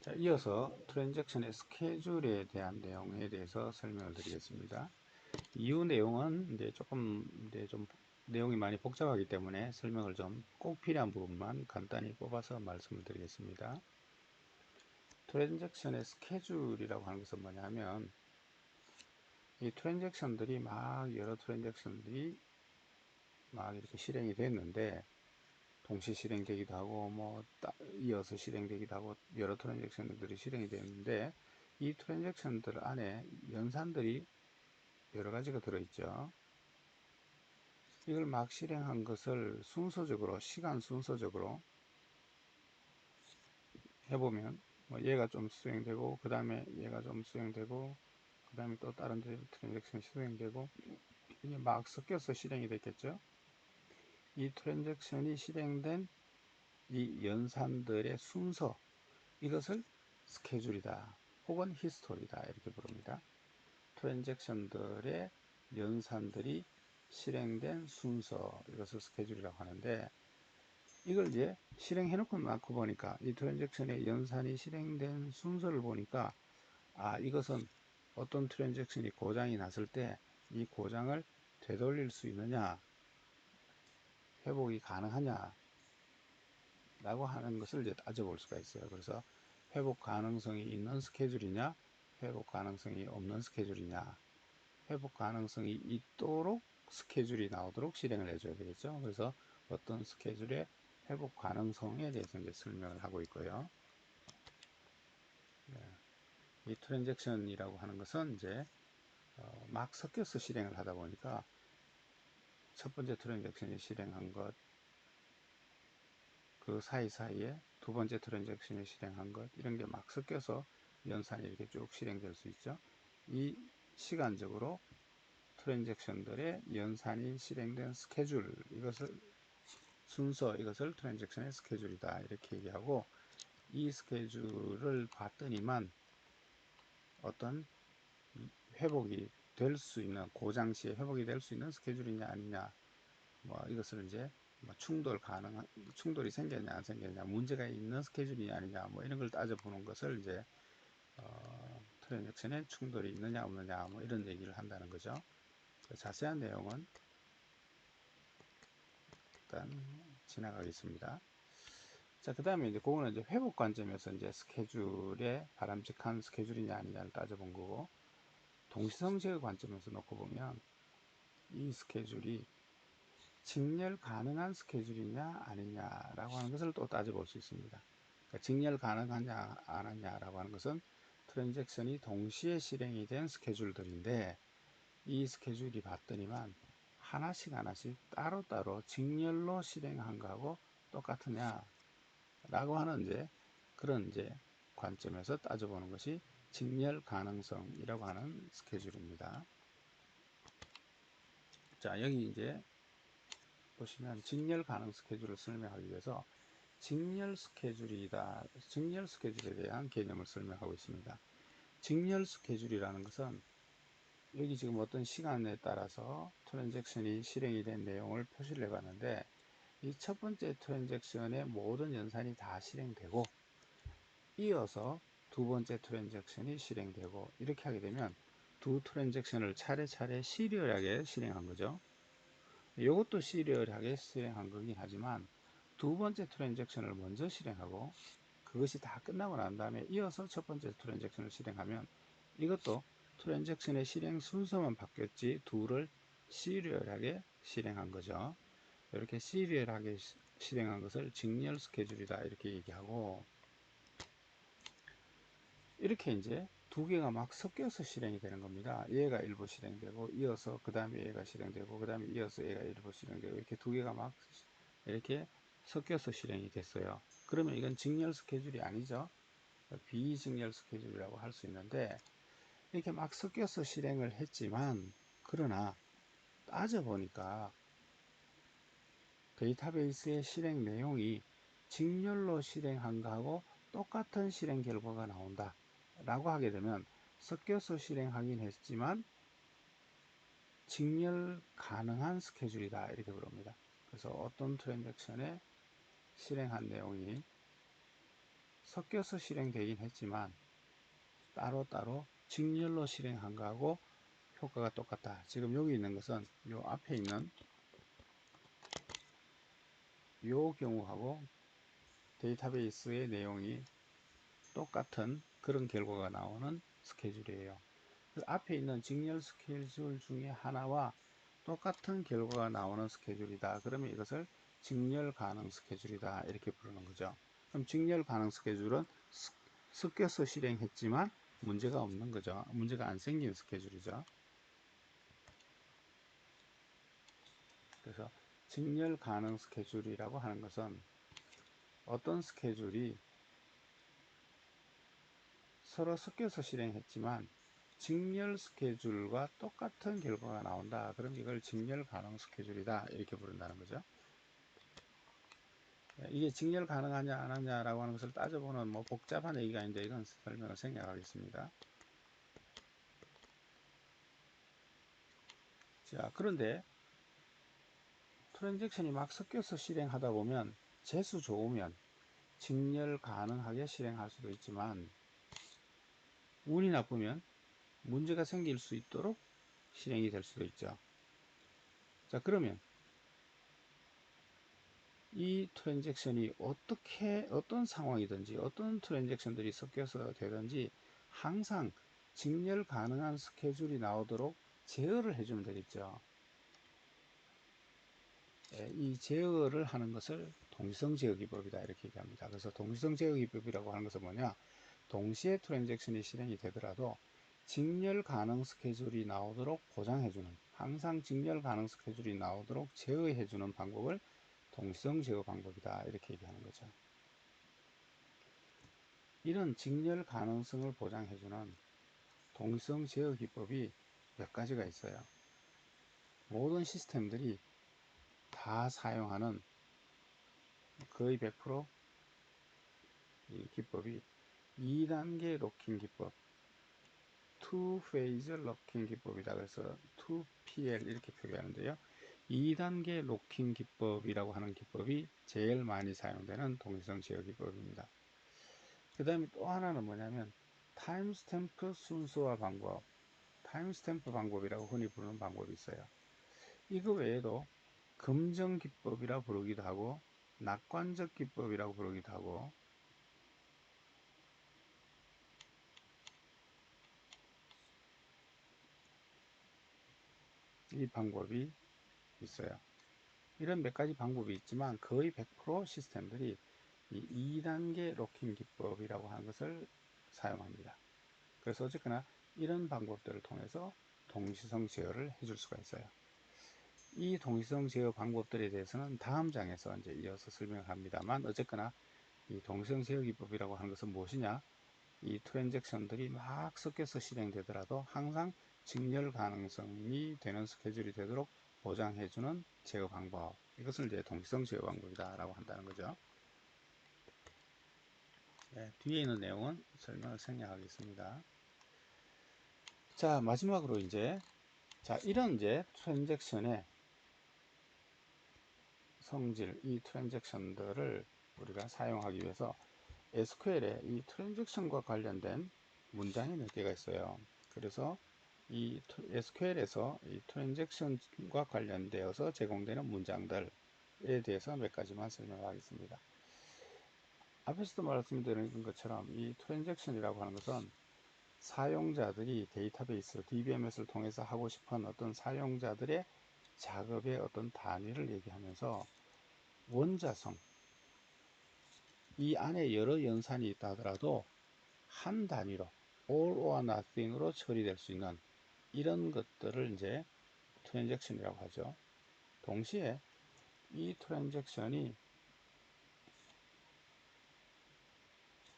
자, 이어서 트랜잭션의 스케줄에 대한 내용에 대해서 설명을 드리겠습니다. 이후 내용은 이제 조금 이제 좀 내용이 많이 복잡하기 때문에 설명을 좀 꼭 필요한 부분만 간단히 뽑아서 말씀을 드리겠습니다. 트랜잭션의 스케줄이라고 하는 것은 뭐냐면 이 트랜잭션들이 막 여러 트랜잭션들이 막 이렇게 실행이 됐는데 동시 실행되기도 하고 뭐 이어서 실행되기도 하고 여러 트랜잭션들이 실행이 되는데 이 트랜잭션들 안에 연산들이 여러 가지가 들어있죠. 이걸 막 실행한 것을 순서적으로 시간 순서적으로 해보면 뭐 얘가 좀 수행되고 그 다음에 얘가 좀 수행되고 그 다음에 또 다른 트랜잭션이 수행되고 이게 막 섞여서 실행이 됐겠죠. 이 트랜잭션이 실행된 이 연산들의 순서, 이것을 스케줄이다 혹은 히스토리다 이렇게 부릅니다. 트랜잭션들의 연산들이 실행된 순서, 이것을 스케줄이라고 하는데, 이걸 이제 실행해 놓고 보니까 이 트랜잭션의 연산이 실행된 순서를 보니까 이것은 어떤 트랜잭션이 고장이 났을 때 이 고장을 되돌릴 수 있느냐, 회복이 가능하냐 라고 하는 것을 이제 따져볼 수가 있어요. 그래서 회복 가능성이 있는 스케줄이냐, 회복 가능성이 없는 스케줄이냐, 회복 가능성이 있도록 스케줄이 나오도록 실행을 해줘야 되겠죠. 그래서 어떤 스케줄의 회복 가능성에 대해서 이제 설명을 하고 있고요. 이 트랜잭션이라고 하는 것은 이제 막 섞여서 실행을 하다 보니까 첫 번째 트랜잭션이 실행한 것, 그 사이사이에 두 번째 트랜잭션이 실행한 것, 이런 게 막 섞여서 연산이 이렇게 쭉 실행될 수 있죠. 이 시간적으로 트랜잭션들의 연산이 실행된 스케줄, 이것을 순서, 이것을 트랜잭션의 스케줄이다 이렇게 얘기하고, 이 스케줄을 봤더니만 어떤 회복이 될 수 있는, 고장 시에 회복이 될 수 있는 스케줄이냐 아니냐, 뭐 이것을 이제 뭐 충돌이 생겼냐 안 생겼냐, 문제가 있는 스케줄이냐 아니냐, 뭐 이런 걸 따져보는 것을 이제 트랜잭션에 충돌이 있느냐 없느냐, 뭐 이런 얘기를 한다는 거죠. 자세한 내용은 일단 지나가겠습니다. 자, 그 다음에 이제 그거는 이제 회복 관점에서 이제 스케줄에 바람직한 스케줄이냐 아니냐를 따져본 거고, 동시성식의 관점에서 놓고 보면 이 스케줄이 직렬 가능한 스케줄이냐 아니냐라고 하는 것을 또 따져볼 수 있습니다. 그러니까 직렬 가능하냐 안 하냐라고 하는 것은 트랜잭션이 동시에 실행이 된 스케줄들인데, 이 스케줄이 봤더니만 하나씩 하나씩 따로따로 직렬로 실행한 거하고 똑같으냐 라고 하는 이제 그런 이제 관점에서 따져보는 것이 직렬 가능성이라고 하는 스케줄입니다. 자, 여기 이제 보시면 직렬 가능 스케줄을 설명하기 위해서 직렬 스케줄이다, 직렬 스케줄에 대한 개념을 설명하고 있습니다. 직렬 스케줄이라는 것은 여기 지금 어떤 시간에 따라서 트랜잭션이 실행이 된 내용을 표시를 해봤는데, 이 첫 번째 트랜잭션의 모든 연산이 다 실행되고 이어서 두 번째 트랜잭션이 실행되고, 이렇게 하게 되면 두 트랜잭션을 차례차례 시리얼하게 실행한 거죠. 이것도 시리얼하게 실행한 거긴 하지만 두 번째 트랜잭션을 먼저 실행하고 그것이 다 끝나고 난 다음에 이어서 첫 번째 트랜잭션을 실행하면 이것도 트랜잭션의 실행 순서만 바뀌었지 둘을 시리얼하게 실행한 거죠. 이렇게 시리얼하게 실행한 것을 직렬 스케줄이다 이렇게 얘기하고, 이렇게 이제 두 개가 막 섞여서 실행이 되는 겁니다. 얘가 일부 실행되고 이어서 그 다음에 얘가 실행되고 그 다음에 이어서 얘가 일부 실행되고, 이렇게 두 개가 막 이렇게 섞여서 실행이 됐어요. 그러면 이건 직렬 스케줄이 아니죠. 비직렬 스케줄이라고 할 수 있는데, 이렇게 막 섞여서 실행을 했지만 그러나 따져보니까 데이터베이스의 실행 내용이 직렬로 실행한 거하고 똑같은 실행 결과가 나온다 라고 하게 되면 섞여서 실행하긴 했지만 직렬 가능한 스케줄이다 이렇게 부릅니다. 그래서 어떤 트랜잭션에 실행한 내용이 섞여서 실행되긴 했지만 따로따로 직렬로 실행한 거하고 효과가 똑같다. 지금 여기 있는 것은 요 앞에 있는 요 경우하고 데이터베이스의 내용이 똑같은 그런 결과가 나오는 스케줄이에요. 그 앞에 있는 직렬 스케줄 중에 하나와 똑같은 결과가 나오는 스케줄이다. 그러면 이것을 직렬 가능 스케줄이다. 이렇게 부르는 거죠. 그럼 직렬 가능 스케줄은 섞여서 실행했지만 문제가 없는 거죠. 문제가 안 생긴 스케줄이죠. 그래서 직렬 가능 스케줄이라고 하는 것은 어떤 스케줄이 서로 섞여서 실행했지만 직렬 스케줄과 똑같은 결과가 나온다. 그럼 이걸 직렬 가능 스케줄이다. 이렇게 부른다는 거죠. 이게 직렬 가능하냐 안 하냐라고 하는 것을 따져보는 뭐 복잡한 얘기가 아닌데 이건 설명을 생략하겠습니다. 자, 그런데 트랜잭션이 막 섞여서 실행하다 보면 재수 좋으면 직렬 가능하게 실행할 수도 있지만 운이 나쁘면 문제가 생길 수 있도록 실행이 될 수도 있죠. 자, 그러면 이 트랜잭션이 어떤 상황이든지 어떤 트랜잭션들이 섞여서 되든지 항상 직렬 가능한 스케줄이 나오도록 제어를 해주면 되겠죠. 이 제어를 하는 것을 동시성 제어 기법이다 이렇게 얘기합니다. 그래서 동시성 제어 기법이라고 하는 것은 뭐냐, 동시에 트랜잭션이 실행이 되더라도 직렬 가능 스케줄이 나오도록 보장해주는, 항상 직렬 가능 스케줄이 나오도록 제어해주는 방법을 동시성 제어 방법이다 이렇게 얘기하는 거죠. 이런 직렬 가능성을 보장해주는 동시성 제어 기법이 몇 가지가 있어요. 모든 시스템들이 다 사용하는 거의 100%이 기법이 2단계 로킹 기법, 투페이즈 로킹 기법이다. 그래서 2PL 이렇게 표기하는데요. 2단계 로킹 기법이라고 하는 기법이 제일 많이 사용되는 동시성 제어 기법입니다. 그 다음에 또 하나는 뭐냐면 타임스탬프 순서화 방법, 타임스탬프 방법이라고 흔히 부르는 방법이 있어요. 이거 외에도 금정 기법이라 부르기도 하고 낙관적 기법이라고 부르기도 하고 이 방법이 있어요. 이런 몇 가지 방법이 있지만 거의 100% 시스템들이 이 2단계 로킹 기법이라고 하는 것을 사용합니다. 그래서 어쨌거나 이런 방법들을 통해서 동시성 제어를 해줄 수가 있어요. 이 동시성 제어 방법들에 대해서는 다음 장에서 이제 이어서 설명합니다만 어쨌거나 이 동시성 제어 기법이라고 하는 것은 무엇이냐, 이 트랜잭션들이 막 섞여서 실행되더라도 항상 직렬 가능성이 되는 스케줄이 되도록 보장해주는 제어 방법, 이것을 이제 동시성 제어 방법이다 라고 한다는 거죠. 네, 뒤에 있는 내용은 설명을 생략하겠습니다. 자, 마지막으로 이제 이런 이제 트랜잭션의 성질, 이 트랜잭션들을 우리가 사용하기 위해서 SQL에 이 트랜잭션과 관련된 문장이 몇 개가 있어요. 그래서 이 SQL에서 이 트랜잭션과 관련되어서 제공되는 문장들에 대해서 몇 가지만 설명하겠습니다. 앞에서도 말씀드린 것처럼 이 트랜잭션이라고 하는 것은 사용자들이 데이터베이스, DBMS를 통해서 하고 싶은 어떤 사용자들의 작업의 어떤 단위를 얘기하면서 원자성, 이 안에 여러 연산이 있다 하더라도 한 단위로 all or nothing으로 처리될 수 있는 이런 것들을 이제 트랜잭션이라고 하죠. 동시에 이 트랜잭션이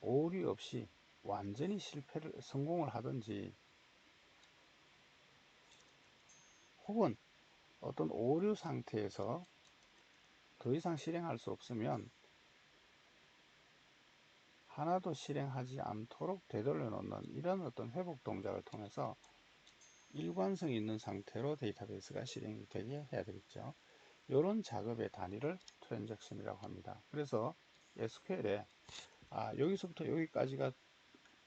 오류 없이 완전히 성공을 하든지 혹은 어떤 오류 상태에서 더 이상 실행할 수 없으면 하나도 실행하지 않도록 되돌려 놓는 이런 어떤 회복 동작을 통해서 일관성 있는 상태로 데이터베이스가 실행이 되게 해야 되겠죠. 이런 작업의 단위를 트랜잭션이라고 합니다. 그래서 SQL에 여기서부터 여기까지가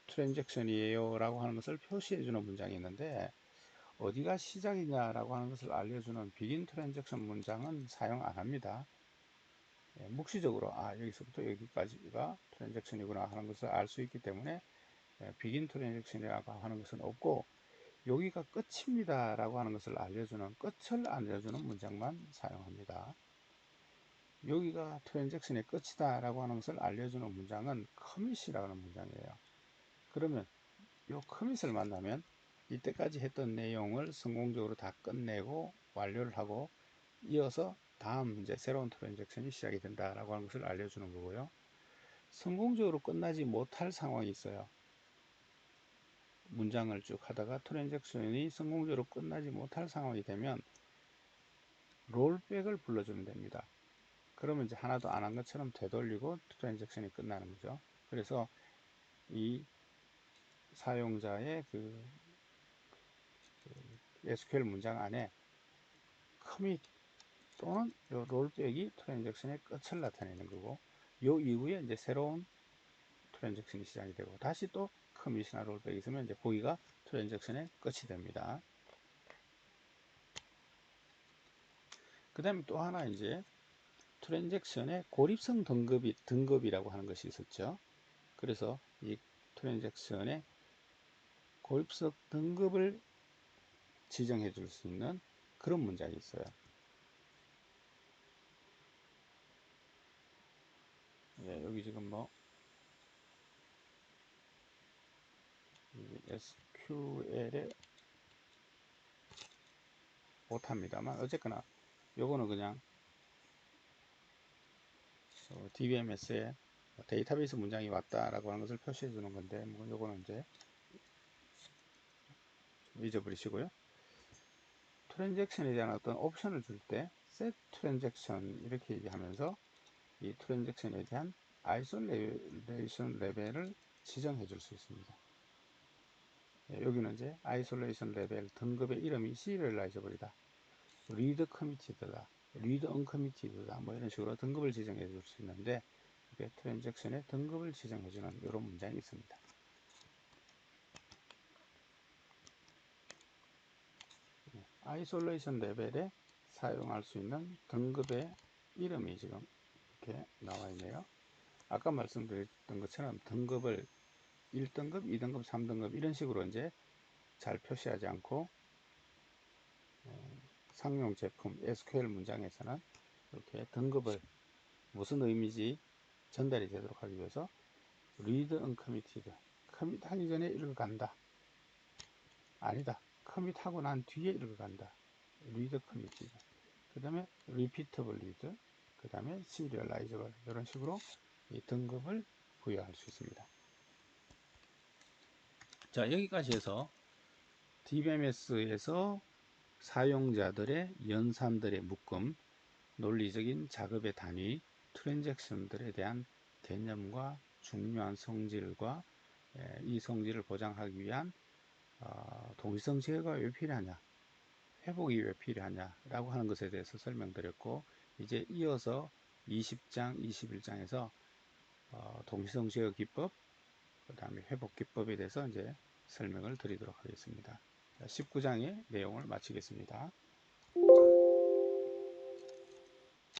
트랜잭션이에요 라고 하는 것을 표시해 주는 문장이 있는데, 어디가 시작이냐라고 하는 것을 알려주는 begin transaction 문장은 사용 안 합니다. 묵시적으로 여기서부터 여기까지가 트랜잭션이구나 하는 것을 알 수 있기 때문에 begin transaction이라고 하는 것은 없고, 여기가 끝입니다 라고 하는 것을 알려주는, 끝을 알려주는 문장만 사용합니다. 여기가 트랜잭션의 끝이다 라고 하는 것을 알려주는 문장은 커밋이라고 하는 문장이에요. 그러면 이 커밋을 만나면 이때까지 했던 내용을 성공적으로 다 끝내고 완료를 하고, 이어서 다음 문제, 새로운 트랜잭션이 시작이 된다라고 하는 것을 알려주는 거고요. 성공적으로 끝나지 못할 상황이 있어요. 문장을 쭉 하다가 트랜잭션이 성공적으로 끝나지 못할 상황이 되면 롤백을 불러주면 됩니다. 그러면 이제 하나도 안 한 것처럼 되돌리고 트랜잭션이 끝나는 거죠. 그래서 이 사용자의 SQL 문장 안에 커밋 또는 요 롤백이 트랜잭션의 끝을 나타내는 거고, 요 이후에 이제 새로운 트랜잭션이 시작이 되고, 다시 또 커밋이나 롤백이 있으면 이제 거기가 트랜잭션의 끝이 됩니다. 그 다음에 또 하나 이제 트랜잭션의 고립성 등급이라고 하는 것이 있었죠. 그래서 이 트랜잭션의 고립성 등급을 지정해 줄 수 있는 그런 문장이 있어요. 여기 지금 뭐 SQL에 못합니다만, 어쨌거나 요거는 그냥 DBMS에 데이터베이스 문장이 왔다라고 하는 것을 표시해 주는 건데, 뭐 요거는 이제 잊어버리시고요. 트랜잭션에 대한 어떤 옵션을 줄 때 set transaction 이렇게 얘기하면서 이 트랜잭션에 대한 아이솔레이션 레벨을 지정해 줄 수 있습니다. 여기는 이제 아이솔레이션 레벨 등급의 이름이 serializa블이다, read committed다, read uncommitted다, 뭐 이런 식으로 등급을 지정해 줄 수 있는데, 이게 트랜잭션의 등급을 지정해 주는 이런 문장이 있습니다. 아이솔레이션 레벨에 사용할 수 있는 등급의 이름이 지금 이렇게 나와 있네요. 아까 말씀드렸던 것처럼 등급을 1등급, 2등급, 3등급 이런 식으로 이제 잘 표시하지 않고, 상용 제품 SQL 문장에서는 이렇게 등급을 무슨 의미지 전달이 되도록 하기 위해서 read uncommitted, 커밋하기 전에 읽어간다, 아니다, 커밋하고 난 뒤에 읽어간다, read committed, 그 다음에 repeatable read, 그 다음에 serializable, 이런 식으로 이 등급을 부여할 수 있습니다. 자, 여기까지 해서 DBMS에서 사용자들의 연산들의 묶음, 논리적인 작업의 단위, 트랜잭션들에 대한 개념과 중요한 성질과 이 성질을 보장하기 위한 동시성 제어가 왜 필요하냐, 회복이 왜 필요하냐 라고 하는 것에 대해서 설명드렸고, 이제 이어서 20장, 21장에서 동시성 제어 기법, 그 다음에 회복 기법에 대해서 이제 설명을 드리도록 하겠습니다. 19장의 내용을 마치겠습니다.